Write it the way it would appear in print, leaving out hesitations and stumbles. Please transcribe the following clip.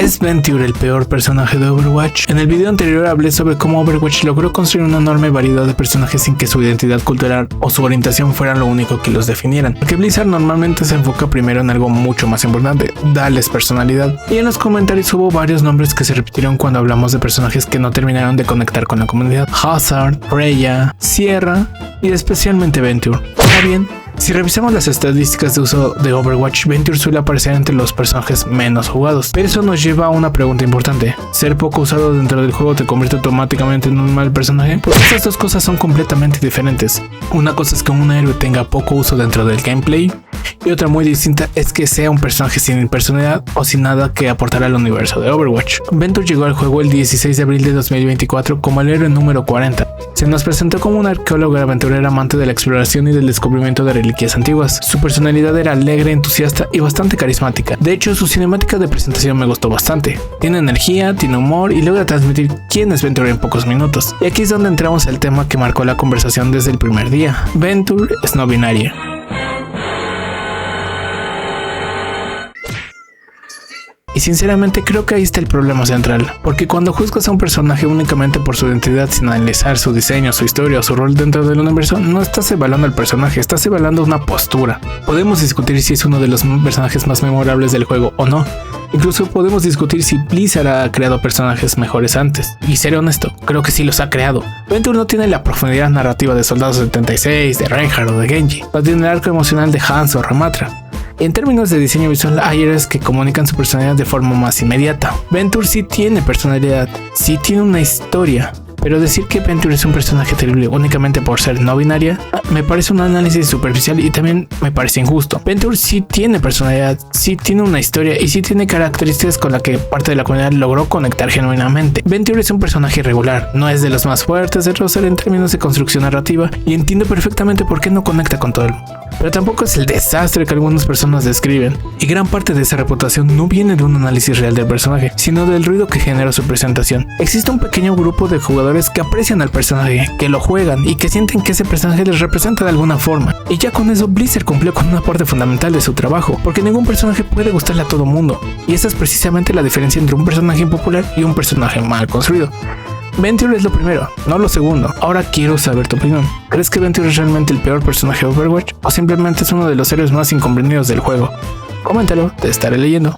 ¿Es Venture el peor personaje de Overwatch? En el video anterior hablé sobre cómo Overwatch logró construir una enorme variedad de personajes sin que su identidad cultural o su orientación fueran lo único que los definieran, porque Blizzard normalmente se enfoca primero en algo mucho más importante, darles personalidad, y en los comentarios hubo varios nombres que se repitieron cuando hablamos de personajes que no terminaron de conectar con la comunidad: Hazard, Reyna, Sierra y especialmente Venture. Ahora bien, si revisamos las estadísticas de uso de Overwatch, Venture suele aparecer entre los personajes menos jugados, pero eso nos lleva a una pregunta importante: ¿ser poco usado dentro del juego te convierte automáticamente en un mal personaje? Porque estas dos cosas son completamente diferentes. Una cosa es que un héroe tenga poco uso dentro del gameplay, y otra muy distinta es que sea un personaje sin personalidad o sin nada que aportar al universo de Overwatch. Venture llegó al juego el 16 de abril de 2024 como el héroe número 40. Se nos presentó como un arqueólogo aventurero amante de la exploración y del descubrimiento de reliquias antiguas. Su personalidad era alegre, entusiasta y bastante carismática. De hecho, su cinemática de presentación me gustó bastante. Tiene energía, tiene humor y logra transmitir quién es Venture en pocos minutos. Y aquí es donde entramos al tema que marcó la conversación desde el primer día. Venture es no binaria. Y sinceramente creo que ahí está el problema central, porque cuando juzgas a un personaje únicamente por su identidad sin analizar su diseño, su historia o su rol dentro del universo, no estás evaluando al personaje, estás evaluando una postura. Podemos discutir si es uno de los personajes más memorables del juego o no. Incluso podemos discutir si Blizzard ha creado personajes mejores antes. Y seré honesto, creo que sí los ha creado. Venture no tiene la profundidad narrativa de Soldado 76, de Reinhardt o de Genji. No tiene el arco emocional de Hanzo o Ramatra. En términos de diseño visual, hay héroes que comunican su personalidad de forma más inmediata. Venture sí tiene personalidad, sí tiene una historia, pero decir que Venture es un personaje terrible únicamente por ser no binaria me parece un análisis superficial y también me parece injusto. Venture sí tiene personalidad, sí tiene una historia y sí tiene características con las que parte de la comunidad logró conectar genuinamente. Venture es un personaje irregular, no es de los más fuertes de roster en términos de construcción narrativa y entiendo perfectamente por qué no conecta con todo el mundo. Pero tampoco es el desastre que algunas personas describen, y gran parte de esa reputación no viene de un análisis real del personaje, sino del ruido que genera su presentación. Existe un pequeño grupo de jugadores que aprecian al personaje, que lo juegan y que sienten que ese personaje les representa de alguna forma, y ya con eso Blizzard cumplió con una parte fundamental de su trabajo, porque ningún personaje puede gustarle a todo mundo, y esa es precisamente la diferencia entre un personaje impopular y un personaje mal construido. Venture es lo primero, no lo segundo. Ahora quiero saber tu opinión. ¿Crees que Venture es realmente el peor personaje de Overwatch o simplemente es uno de los héroes más incomprendidos del juego? Coméntalo, te estaré leyendo.